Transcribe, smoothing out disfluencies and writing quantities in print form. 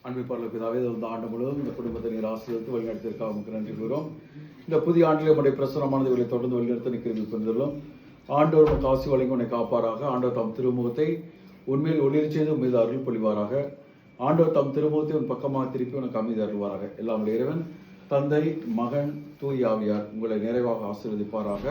அன்பிற்பாளர் பிதாவே, இந்த ஆண்டு முழுவதும் இந்த குடும்பத்தை நீர் ஆசீர்வதித்து வழிநடத்திற்காக உங்களுக்கு நன்றி கூறுகிறோம். இந்த புதிய ஆண்டிலே உடைய பிரசுரமானது இவர்களை தொடர்ந்து வழிநடத்த நிற்கிறது புரிந்துள்ளோம். ஆண்டவர் உனக்கு ஆசி வழங்கி உன்னை காப்பாராக. ஆண்டவர் தம் திருமுகத்தை உண்மையில் ஒளிர் செய்து மீது அருள் பொழிவாராக. ஆண்டவர் தம் திருமுகத்தை உன் பக்கமாக திருப்பி உனக்கு அமைதி அருள்வாராக. எல்லாம் இறைவன் தந்தை, மகன், தூய் ஆவியார் உங்களை நிறைவாக ஆசீர்வதிப்பாராக.